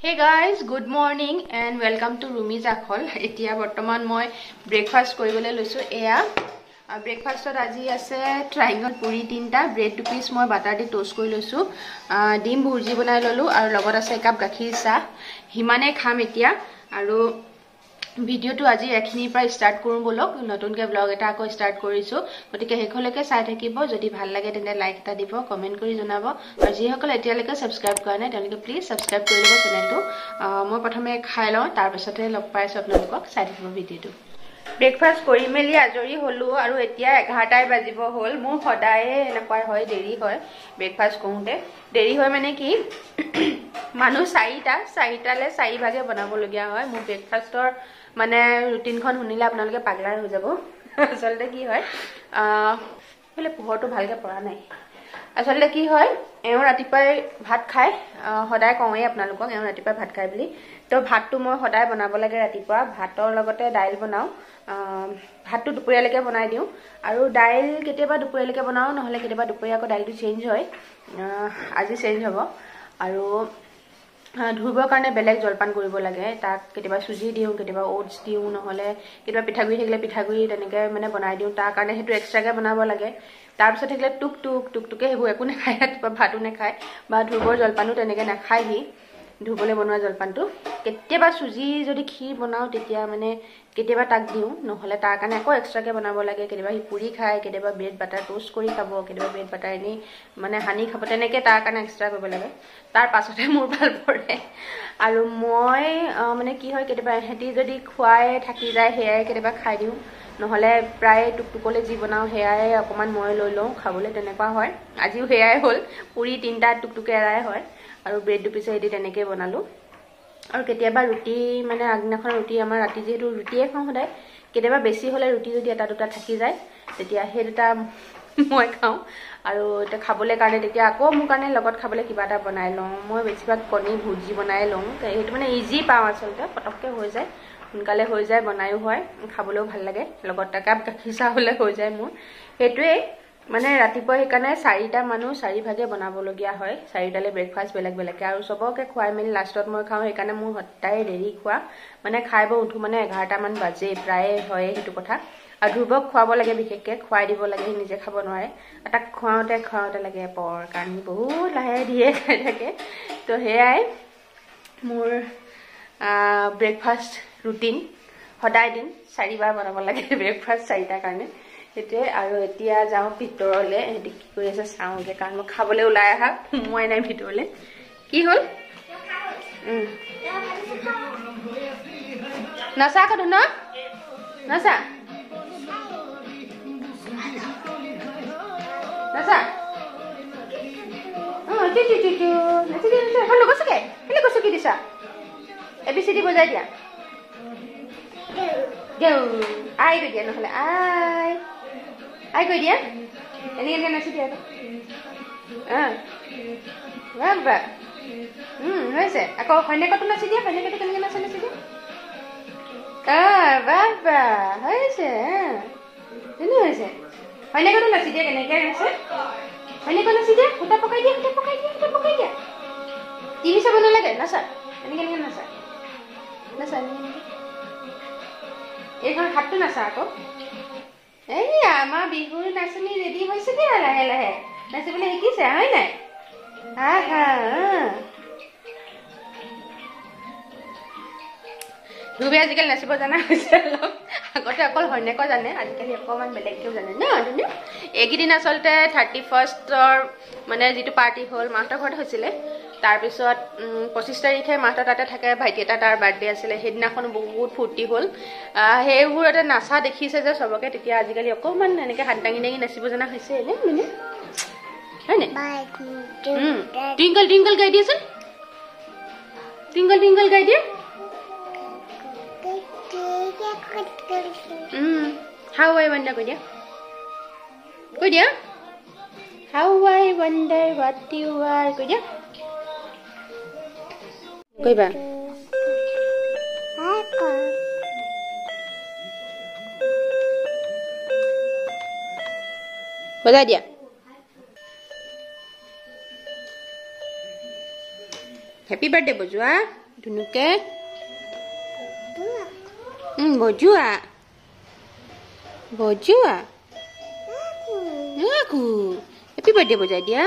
Hey guys, good morning and welcome to Rumi Zakhol. Etia বৰ্তমান মই breakfast কৰিবলৈ লৈছো এয়া ব্ৰেকফাষ্টত আজি আছে ট্ৰায়াঙ্গল পুৰি তিনটা ব্ৰেড 2 পিস মই বাটাৰ দি টোষ্ট কৰি লৈছো ডিম ভুজি বনাই ললো আৰু লগত আছে একাপ গাখীৰ চাহ হিমানে খাম এতিয়া আৰু ভিডিওটো আজি এখিনিৰ পৰা ষ্টাৰ্ট কৰো বলক নতুনকে ব্লগ এটা আকৌ ষ্টাৰ্ট কৰিছো গতিকে হেখলৈকে চাই থাকিব যদি ভাল লাগে তেনে লাইক এটা দিব কমেন্ট কৰি জনাব আৰু যি সকল এতিয়ালৈকে সাবস্ক্ৰাইব কৰা নাই তেওঁলোকে প্লিজ সাবস্ক্ৰাইব কৰি লব চেনেলটো মই প্ৰথমে খাই লওঁ তাৰ পিছতে লগ পাইছো আপোনালোকক চাই থাকিব ভিডিওটো ব্ৰেকফাষ্ট কৰি মেলি আজৰি হলো আৰু এতিয়া 11টাই বাজিব হল মোৰ সদায় এনেকৈ হয় দেৰি হয় ব্ৰেকফাষ্ট কৰোতে দেৰি হয় মানে কি মানুহ 4টালে 4 ভাগে বনাব লগিয়া হয় মোৰ ব্ৰেকফাষ্টৰ মানে ৰুটিনখন শুনিলে আপোনালোকে পাগলা হৈ যাব আসলতে কি হয় বলে পোহৰটো ভালকে পৰা নাই আসলতে কি হয় এও ৰাতিপুৱাই ভাত খায় সদায় কওঁই আপোনালোকক এও ৰাতিপুৱাই ভাত খায় বুলি তো ভাতটো মই সদায় বনাব লাগে ৰাতিপুৱা ভাতৰ লগতে দাইল বনাও ভাতটো দুপৰীয়ালৈকে বনাই দিও আৰু দাইল কেতিয়াবা দুপৰীয়ালৈকে বনাও নহলে কেতিয়াবা দুপৰীয়া আকৌ দাইলটো চেঞ্জ হয় আজি চেঞ্জ হ'ব আৰু ধুবৰ কাৰণে বেলেগ জলপান কৰিব লাগে তাক কেতিয়াবা সুজি দিও কেতিয়াবা ওটস দিও নহলে কেতিয়াবা পিঠাগুৰি থাকিলে পিঠাগুৰি তেনেকে মানে বনাই দিও তাৰ কাৰণে হেতু এক্সট্ৰাকে বনাব লাগে তাৰ পিছত থাকিলে টুকটুকে হেবু একো নাখায় ভাতু নাখায় বা ধুবৰ জলপানো তেনেকে নাখায়হি ধুবলে বনোৱা জলপানটো কেতিয়াবা সুজি যদি ক্ষীৰ বনাও তেতিয়া মানে কেতিয়াবা তাক দিও নহলে তাৰ কাৰণে আকৌ এক্সট্ৰাকে বনাব লাগে কেতিয়াবা হি পুৰি খায় কেতিয়াবা ব্ৰেড বাটাৰ টোষ্ট কৰি খাব কেতিয়াবা ব্ৰেড বাটাৰ এনি মানে হানি খাব তেনেকে তাৰ কাৰণে এক্সট্ৰা কৰিব লাগে তাৰ পাছতে মোৰ ভাল পৰে আৰু মই মানে কি হয় কেতিয়াবা হেতি যদি খুৱাই থাকি যায় হেয়াই কেতিয়াবা খাই দিও নহলে প্ৰায় টুকটুকলে জি বনাও হেয়াই অকমান মই লৈ লওঁ খাবলৈ তেনেকুৱা হয় আজিও হেয়াই হল পুৰি তিনটা টুকটুকে এৰাই হয় আৰু ব্ৰেড 2 পিস এদি তেনেকে বনালো আৰু কেতিয়াবা ৰুটি মানে আগনাখন ৰুটি আমাৰ ৰাতি যেহেতু ৰুটিয়ে খাওঁ সদায় কেতিয়াবা বেছি হলে ৰুটি যদি এটা দুটা থাকি যায় তেতিয়া হে দুটা মই খাওঁ আৰু এটা খাবলৈ কাৰণে তেতিয়া আকৌ মোৰ কাৰণে লগত খাবলৈ কিবা এটা বনাই লওঁ মই বেছিভাগ কণী ভুজি বনাই লওঁ সেইটো মানে ইজি পাওঁ আচলতে পটককে হৈ যায় সোনকালে হৈ যায় বনায়ো হয় খাবলৈও ভাল লাগে লগত একাপ গাখীৰ চাহ হলে হৈ যায় মোৰ হেতুৱে মানে ৰাতিপুৱা সেইকাৰণে 4টা মানুহ 4 ভাগে বনাব লগিয়া হয় 4টালে ব্ৰেকফাষ্ট বেলেগ বেলেগকে আৰু সবকে খুৱাই মেলি লাষ্টত মই খাওঁ সেইকাৰণে মোৰ হটাই দেৰি খোৱা মানে খাইব উঠো মানে 11টা মান বাজে প্ৰায় হয় হেতু কথা আৰু ধুবক খুৱাব লাগে বিশেষকে খুৱাই দিব লাগে নিজে খাব নোৱাৰে তাক খুৱাওতে লাগে পৰ কাৰণ বহুত লাহে দিয়ে খাই থাকে তো হেয়াই মোৰ ব্ৰেকফাষ্ট ৰুটিন সদায় দিন 4 বাৰ বনাব লাগে ব্ৰেকফাষ্ট 4টা কাৰণে হেতে আৰু এতিয়া যাও ভিতৰলে হেতি কি কৰি আছে চাওগে কাৰণ মই খাবলৈ ওলাই আহা মই নাই ভিতৰলে কি হল নাচা কত ন নাচা নাচা টিটিটিটু নাচি দিছা হল গছকে কেলে গছকি দিছা এবিসিডি বজাই দিয়া গেউ আই গৈ দিয়া নহলে আই গৈ দিয়া এনেকে নাচি দিয়া বাবা হৈছে আকৌ সৈনিকটো নাচি দিয়া সৈনিকটো কেনেকে নাচি দিয়া বাবা হৈছে এনে হৈছে সৈনিকটো নাচি দিয়া কেনেকে আছে সৈনিক নাচি দিয়া ফুটা পকাই দিয়া টিভি চাব নালাগে নাচা এনেকে নাচা নাচা এইখন হাতটো নাচা আকৌ এই আমাৰ বিহুৰ নাচনি ৰেডি হৈছে দিয়া লাহে লাহে নাচিবলৈ শিকিছে হয় নাই ধুবে আজিকালি নাচিব জানা হৈছে অলপ আগতে অকল সৈনিক জানে আজিকালি অকমান বেলেগকেও জানে ন এইকেইদিন আচলতে 31ৰ মানে যিটো পাৰ্টি হল মাহঁতৰ ঘৰত হৈছিলে তাৰপিছত 25 তাৰিখে মাহঁতৰ তাতে থাকে ভাইটি এটা তাৰ বাৰ্থডে আছিলে সেইদিনাখন বহুত ফূৰ্তি হল সেইবোৰতে নাচা দেখিছে যে সবকে তেতিয়া আজিকালি অকমান এনেকে হাত দাঙি দাঙি নাচিব জানা হৈছে এনে মানে হয় নে টুইংকল টুইংকল গাই দিয়েচোন টুইংকল টুইংকল গাই দিয়ে how I wonder কৈ দিয়া how I wonder what you are কৈ দিয়া কইবা বজাই দিয়া হ্যাপি বার্থডে বজুয়া ধুনুকে বজুৱা বজুৱা আকু হেপী বাৰ্থডে বজাই দিয়া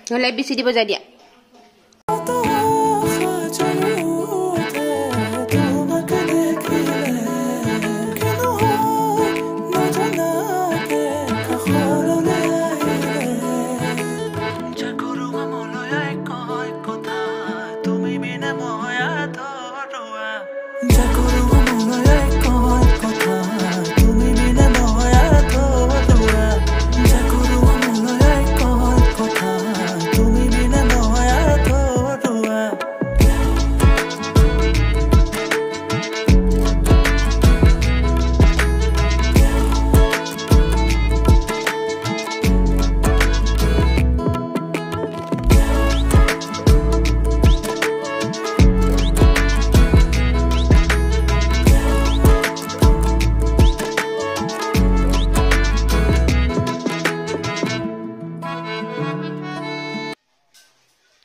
নহ'লে বিচি দিব বজাই দিয়া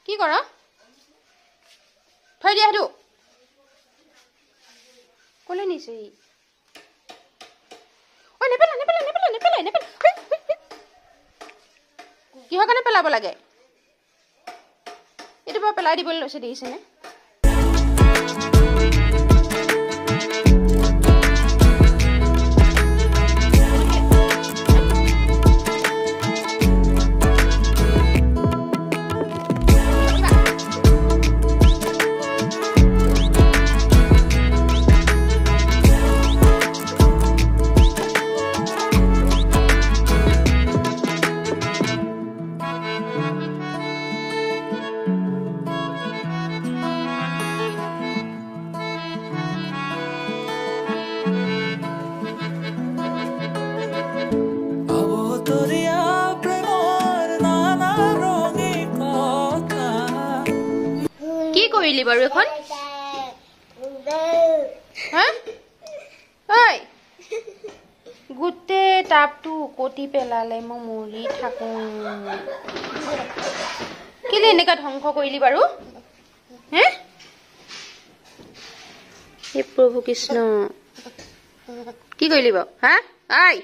কি কৰ থৈ দিয়া সেইটো ক'লে নিছে ঐ নেপেলা নেপেলা নেপেলা নেপেলা নেপেলা কিহৰ কাৰণে পেলাব লাগে এইটো বাৰু পেলাই দিবলৈ লৈছে দেখিছেনে কি কৰিলি বাৰু এখন হা ঐ গুটে টাপটো কটি পেলালে মই মৰি থাকো কেলে এনেকা ধ্বংস কৰিলি বাৰু হে হে প্ৰভু কৃষ্ণ কি কৰিলি বাৰু হা আই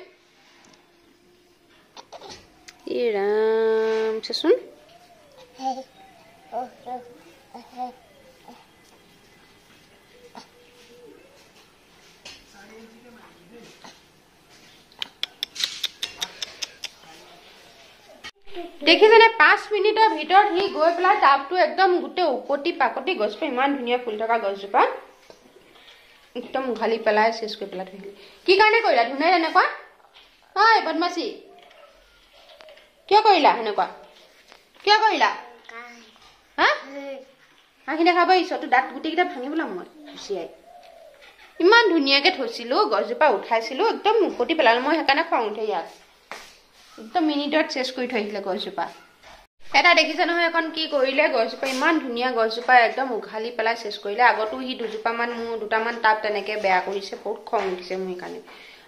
এ ৰাম চাচোন দেখিছেনে 5 মিনিটৰ ভিতৰত হি গৈ পেলাই টাপটো একদম গুটে উপতি পাকতি গছপা ইমান ধুনীয়া ফুল থকা গছজোপা একদম উঘালি পেলাই চেছ কৰি পেলাই থৈ কি কাৰণে কৰিলা ধুনাই এনেকুৱা হয় বদমাছি কিয় কৰিলা এনেকুৱা কিয় কৰিলা হা আহি দেখাব ইছটো দাঁত গুটিকেইটা ভাঙিবলা মই খুচিয়াই ইমান ধুনীয়াকে থৈছিলো গছজোপা উঠাইছিলো একদম উপতি পেলালো মই সেইকাৰণে খং উঠে ইয়াত একদম মিনিটত চেছ কৰি থৈ আহিলে গছজোপা এটা দেখিছে নহয় এখন কি কৰিলে গছজোপা ইমান ধুনীয়া গছজোপা একদম উঘালি পেলাই চেছ কৰিলে আগতো হি দুজোপামান মোৰ দুটামান টাপ তেনেকে বেয়া কৰিছে বহুত খং উঠিছে মোৰ সেইকাৰণে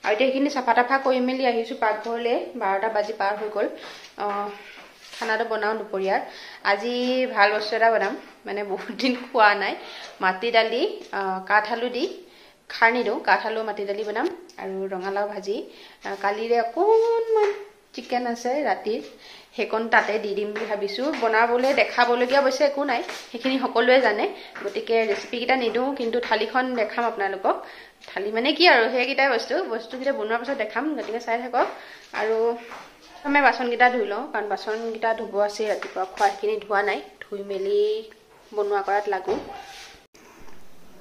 আৰু এতিয়া এইখিনি চাফা তাফা কৰি মেলি আহিছো পাকঘৰলে 12টা বাজি পাৰ হৈ গ'ল খানাটো বনাও দুপৰীয়াৰ আজি ভাল বস্তু এটা বনাম মানে বহুত দিন খোৱা নাই মাটি দালি কাঠালু দি খাৰনি দিওঁ কাঠালু মাটি দালি বনাম আৰু ৰঙালাও ভাজি কালিৰে অকণমান চিকেন আছে ৰাতিৰ হেকন তাতে দি দিম বুলি ভাবিছো বনাবলৈ দেখাবলগীয়া বস্তু একো নাই সেইখিনি সকলোৱে জানে গতিকে ৰেচিপি কিটা নিদিওঁ কিন্তু থালিখন দেখাম আপোনালোকক থালি মানে কি আৰু সেইকেইটা বস্তুকেইটা বনোৱাৰ পাছত দেখাম গতিকে চাই থাকক আৰু আমি বাচনকেইটা ধুই লওঁ কাৰণ বাচনকেইটা ধুব আছে ৰাতিপুৱা খোৱাখিনি ধোৱা নাই ধুই মেলি বনোৱা কৰাত লাগো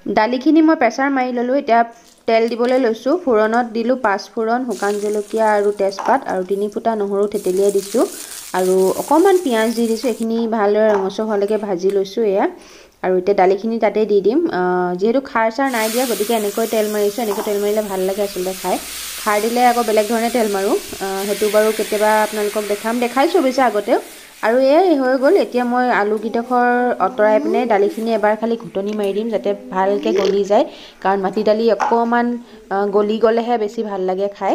দালিখিনি মই প্ৰেছাৰ মাৰি ললো এতিয়া তেল দিবলৈ লৈছো ফুৰণত দিলো 5 ফুৰণ শুকান জলকীয়া আৰু তেজপাত আৰু 3 ফুটা নহৰু থেতেলিয়াই দিছো আৰু অকমান পিয়াজ দি দিছো এখিনি ভালদৰে ৰঙচুৱা হোৱালৈকে ভাজি লৈছো এয়া আৰু এতিয়া দালিখিনি তাতে দি দিম যেহেতু খাৰ চাৰ নাই দিয়া গতিকে এনেকৈ তেল মাৰিছো এনেকৈ তেল মাৰিলে ভাল লাগে আসলে খাই খাৰ দিলে আকৌ বেলেগ ধৰণে তেল মাৰো হেতু বাৰু কেতিয়াবা আপোনালোকক দেখাইছো বেছি আগতেও আৰু এই হৈ গ'ল এতিয়া মই আলু গিডখৰ অতৰাই পিনে দালিখিনি এবাৰ খালি ঘুটনি মাৰি দিম যাতে ভালকে গলি যায় কাৰণ মাটি দালি অকমান গলি গলেহে বেছি ভাল লাগে খাই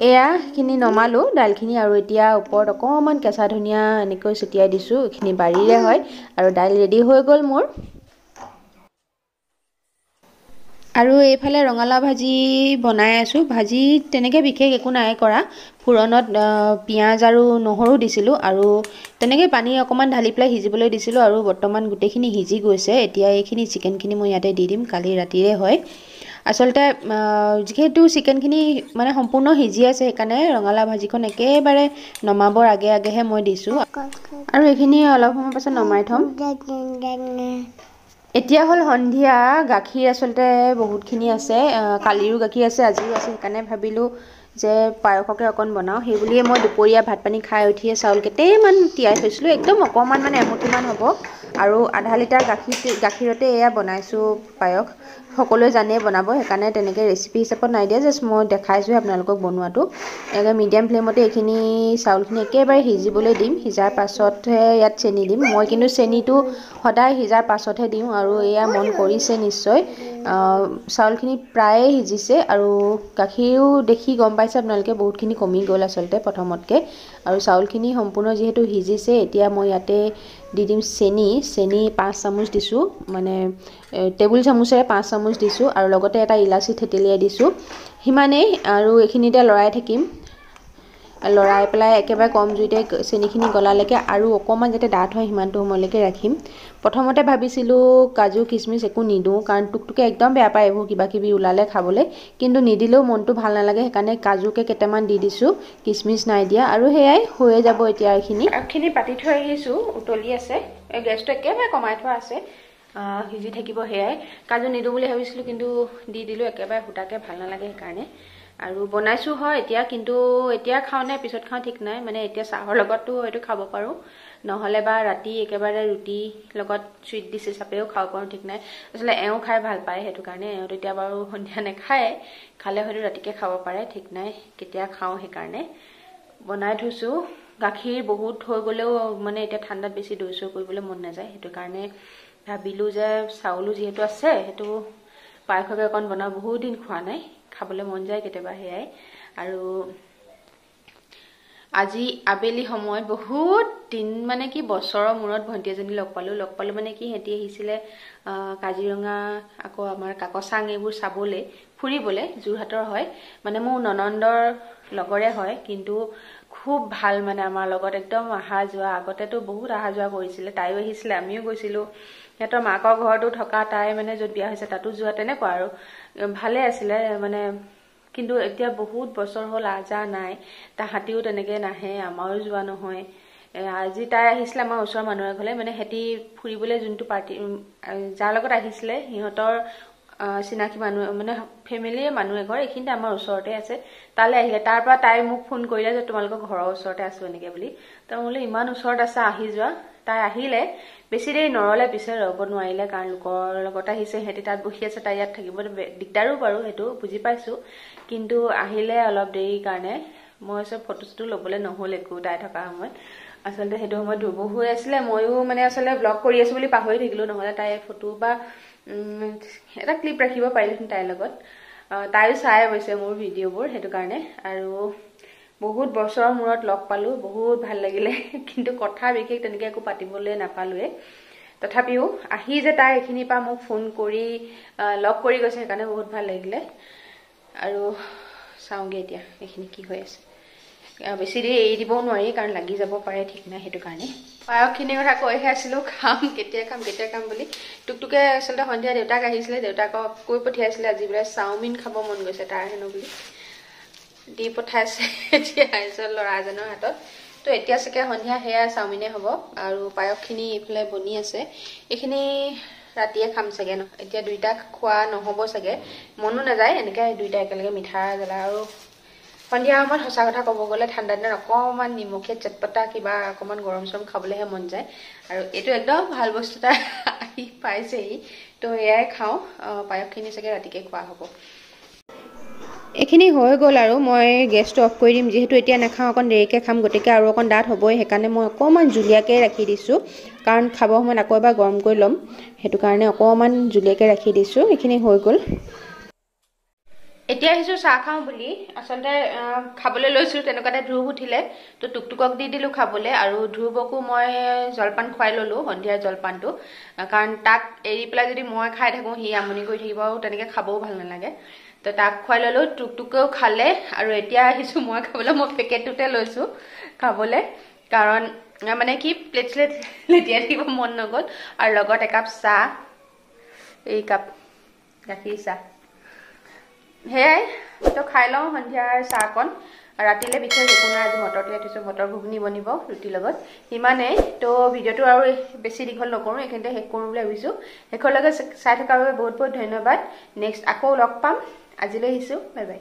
এয়াখিনি নমালোঁ দাইলখিনি আৰু এতিয়া ওপৰত অকণমান কেঁচা ধনিয়া এনেকৈ ছটিয়াই দিছোঁ। এইখিনি বাৰীৰে হয় আৰু দাইল ৰেডি হৈ গ'ল মোৰ। আৰু এইফালে ৰঙালাও ভাজি বনাই আছোঁ। ভাজি তেনেকৈ বিশেষ একো নাই কৰা, ফোৰণত পিঁয়াজ আৰু নহৰু দিছিলোঁ আৰু তেনেকৈ পানী অকণমান ঢালি পেলাই সিজিবলৈ দিছিলোঁ আৰু বৰ্তমান গোটেইখিনি সিজি গৈছে। এতিয়া এইখিনি চিকেনখিনি মই ইয়াতে দি দিম, কালি ৰাতিৰে হয়। আচলতে যিহেতু চিকেনখিনি মানে সম্পূৰ্ণ সিজি আছে সেইকাৰণে ৰঙালাও ভাজিখন একেবাৰে নমাবৰ আগে আগেহে মই দিছোঁ আৰু এইখিনি অলপ সময় পাছত নমাই থ'ম। এতিয়া হ'ল সন্ধিয়া। গাখীৰ আচলতে বহুতখিনি আছে, কালিৰো গাখীৰ আছে আজিও আছে, সেইকাৰণে ভাবিলোঁ যে পায়সকে অকণ বনাওঁ। সেই বুলিয়ে মই দুপৰীয়া ভাত পানী খাই উঠিয়ে চাউল কেইটামান তিয়াই থৈছিলোঁ, একদম অকণমান মানে এমুঠিমান হ'ব আৰু আধা লিটাৰ গাখীৰতে এয়া বনাইছোঁ পায়স। সকলোৱে জানেই বনাব, সেইকাৰণে তেনেকৈ ৰেচিপি হিচাপত নাই দিয়া, জাষ্ট মই দেখাইছোঁ আপোনালোকক বনোৱাটো। এনেকৈ মিডিয়াম ফ্লেমতে এইখিনি চাউলখিনি একেবাৰে সিজিবলৈ দিম। সিজাৰ পাছতহে ইয়াত চেনি দিম। মই কিন্তু চেনিটো সদায় সিজাৰ পাছতহে দিওঁ আৰু এয়া মন কৰিছে নিশ্চয়। চাউলখিনি প্ৰায়ে সিজিছে আৰু গাখীৰো দেখি গম পাইছে আপোনালোকে বহুতখিনি কমি গ'ল আচলতে প্ৰথমতকৈ। আৰু চাউলখিনি সম্পূৰ্ণ যিহেতু সিজিছে, এতিয়া মই ইয়াতে দি দিম চেনি 5 চামুচ দিছোঁ, মানে টেবুল চামুচেৰে 5 চামুচ দিছোঁ আৰু লগতে এটা ইলাচি থেতেলিয়াই দিছোঁ। সিমানেই আৰু এইখিনিতে লৰাই থাকিম। লৰাই পেলাই একেবাৰে কম জুইতে চেনিখিনি গলালৈকে আৰু অকণমান যাতে ডাঠ হয় সিমানটো সময়লৈকে ৰাখিম। প্ৰথমতে ভাবিছিলোঁ কাজু কিচমিচ একো নিদিওঁ, কাৰণ টুকটুকে একদম বেয়া পায় এইবোৰ কিবা কিবি ওলালে খাবলৈ, কিন্তু নিদিলেও মনটো ভাল নালাগে, সেইকাৰণে কাজুকে কেইটামান দি দিছোঁ, কিচমিচ নাই দিয়া। আৰু সেয়াই হৈয়ে যাব এতিয়া। এইখিনি পাতি থৈ আহিছোঁ, উতলি আছে, গেছটো একেবাৰে কমাই থোৱা আছে, সিজি থাকিব। সেয়াই কাজু নিদিওঁ বুলি ভাবিছিলোঁ কিন্তু দি দিলোঁ, একেবাৰে সুতাকে ভাল নালাগে সেইকাৰণে। আৰু বনাইছোঁ হয় এতিয়া, কিন্তু এতিয়া খাওঁ নে পিছত খাওঁ ঠিক নাই, মানে এতিয়া চাহৰ লগতো হয়তো খাব পাৰোঁ, নহ'লে বা ৰাতি একেবাৰে ৰুটি লগত চুইট ডিছ হিচাপেও খাব পাৰোঁ ঠিক নাই। আচলতে এওঁ খাই ভাল পায়, সেইটো কাৰণে এওঁ তেতিয়া বাৰু সন্ধিয়া নাখায়, খালে হয়তো ৰাতিকে খাব পাৰে ঠিক নাই, কেতিয়া খাওঁ সেইকাৰণে বনাই থৈছোঁ। গাখীৰ বহুত হৈ গ'লেও মানে এতিয়া ঠাণ্ডাত বেছি দৈ চৈ কৰিবলৈ মন নাযায়, সেইটো কাৰণে ভাবিলোঁ যে চাউলো যিহেতু আছে সেইটো পায়সকে অকণ বনাওঁ, বহুত দিন খোৱা নাই, খাবলৈ মন যায় কেতিয়াবা। সেয়াই আৰু আজি আবেলি সময়ত বহুত দিন মানে কি বছৰৰ মূৰত ভণ্টি এজনী লগ পালোঁ মানে কি সিহঁতি আহিছিলে কাজিৰঙা আকৌ আমাৰ কাকচাং এইবোৰ চাবলৈ ফুৰিবলৈ, যোৰহাটৰ হয়, মানে মোৰ ননন্দৰ লগৰে হয়, কিন্তু খুব ভাল মানে আমাৰ লগত একদম অহা যোৱা, আগতেতো বহুত অহা যোৱা কৰিছিলে, তাইও আহিছিলে আমিও গৈছিলোঁ, সিহঁতৰ মাকৰ ঘৰতো থকা, তাই মানে য'ত বিয়া হৈছে তাতো যোৱা, তেনেকুৱা আৰু ভালে আছিলে মানে। কিন্তু এতিয়া বহুত বছৰ হ'ল আহ নাই, তাহাঁতিও তেনেকৈ নাহে, আমাৰো যোৱা নহয়। আজি তাই আহিছিলে আমাৰ ওচৰৰ মানুহ এঘৰলৈ, মানে সিহঁতি ফুৰিবলৈ যোনটো পাৰ্টি যাৰ লগত আহিছিলে সিহঁতৰ চিনাকি মানুহ, মানে ফেমিলিৰ মানুহ এঘৰ এইখিনিতে আমাৰ ওচৰতে আছে, তালৈ আহিলে। তাৰ পৰা তাই মোক ফোন কৰিলে যে তোমালোকৰ ঘৰৰ ওচৰতে আছোঁ এনেকৈ বুলি। তো মই বোলো ইমান ওচৰত আছে আহি যোৱা। তাই আহিলে, বেছি দেৰি নৰলে, পিছে ৰ'ব নোৱাৰিলে, কাৰণ লোকৰ লগত আহিছে, সিহঁতি তাত বহি আছে, তাই ইয়াত থাকিব দিগদাৰো বাৰু, সেইটো বুজি পাইছোঁ, কিন্তু আহিলে অলপ দেৰিৰ কাৰণে। মই চব ফটো চটো ল'বলৈ নহ'ল একো তাই থকা সময়ত, আচলতে সেইটো সময়ত দুৰ্বল হৈ আছিলে, ময়ো মানে আচলতে ব্লগ কৰি আছোঁ বুলি পাহৰি থাকিলোঁ, নহ'লে তাই ফটো বা এটা ক্লিপ ৰাখিব পাৰিলোঁ তাইৰ লগত। তাইও চাই অৱশ্যে মোৰ ভিডিঅ'বোৰ, সেইটো কাৰণে। আৰু বহুত বছৰৰ মূৰত লগ পালোঁ, বহুত ভাল লাগিলে, কিন্তু কথা বিশেষ তেনেকৈ একো পাতিবলৈ নাপালোৱে। তথাপিও আহি যে তাই এইখিনিৰ পৰা মোক ফোন কৰি লগ কৰি গৈছে, সেইকাৰণে বহুত ভাল লাগিলে। আৰু চাওঁগৈ এতিয়া এইখিনি কি হৈ আছে, বেছি দেৰি এৰি দিবও নোৱাৰি, কাৰণ লাগি যাব পাৰে ঠিক নাই, সেইটো কাৰণে। পায়সখিনিৰ কথা কৈহে আছিলোঁ, খাম কেতিয়া খাম বুলি। টুকটুকে আচলতে সন্ধিয়া দেউতাক আহিছিলে, দেউতাকক কৈ পঠিয়াইছিলে আজি বোলে চাওমিন খাব মন গৈছে তাৰ হেনো বুলি, দি পঠাইছে এতিয়া ল'ৰাজনৰ হাতত। তো এতিয়া চাগে সন্ধিয়া সেয়া চাওমিনে হ'ব আৰু পায়সখিনি এইফালে বনি আছে, এইখিনি ৰাতিয়ে খাম চাগে ন। এতিয়া দুইটা খোৱা নহ'ব চাগে, মনো নাযায় এনেকৈ দুইটা একেলগে মিঠা জ্বলা। আৰু সন্ধিয়া সময়ত সঁচা কথা ক'ব গ'লে ঠাণ্ডা দিনত অকণমান নিমখীয়া চটপটা কিবা অকণমান গৰম চৰম খাবলৈহে মন যায়, আৰু এইটো একদম ভাল বস্তু এটা আহি পাইছেহি, তো এয়াই খাওঁ। পায়সখিনি চাগে ৰাতিকে খোৱা হ'ব। এইখিনি হৈ গ'ল আৰু মই গেছটো অফ কৰি দিম, যিহেতু এতিয়া নাখাওঁ, অকণ দেৰিকৈ খাম, গতিকে আৰু অকণ ডাঠ হ'বই, সেইকাৰণে মই অকণমান জুলীয়াকৈ ৰাখি দিছোঁ, কাৰণ খাবৰ সময়ত আকৌ এবাৰ গৰম কৰি ল'ম, সেইটো কাৰণে অকণমান জুলীয়াকৈ ৰাখি দিছোঁ। এইখিনি হৈ গ'ল। এতিয়া আহিছো চাহ খাওঁ বুলি আসলে খাবলৈ লৈছো তেনেকুৱাতে ধ্ৰুৱ উঠিলে তো টুকটুকক দি দিলো খাবলৈ আৰু ধ্ৰুৱকো মই জলপান খুৱাই ললো সন্ধিয়াৰ জলপানটো কাৰণ তাক এৰি পেলাই যদি মই খাই থাকো হি আমনি কৰি থাকিব আৰু তেনেকে খাবও ভাল নালাগে তো তাক খুৱাই ললো টুকটুকেও খালে আৰু এতিয়া আহিছো মই খাবলৈ মই পেকেটটোতে লৈছো খাবলৈ কাৰণ মানে কি প্লেটলেট লেটিয়াই থাকিব মন নগল আৰু লগত একাপ চাহ এই কাপ গাখীৰ চাহ হে তো খাই লওঁ সন্ধিয়াৰ চাহকণ ৰাতিলে বিশেষ একো নাই আজি মটৰ তিয়াই থৈছো মটৰ ঘুগুনি বনিব ৰুটিৰ লগত ইমানেই তো ভিডিঅ'টো আৰু বেছি দীঘল নকৰোঁ এইখিনিতে শেষ কৰোঁ বুলি ভাবিছোঁ শেষলৈকে চাই থকাৰ বাবে বহুত বহুত ধন্যবাদ নেক্সট আকৌ লগ পাম আজিলৈ আহিছোঁ বাই বাই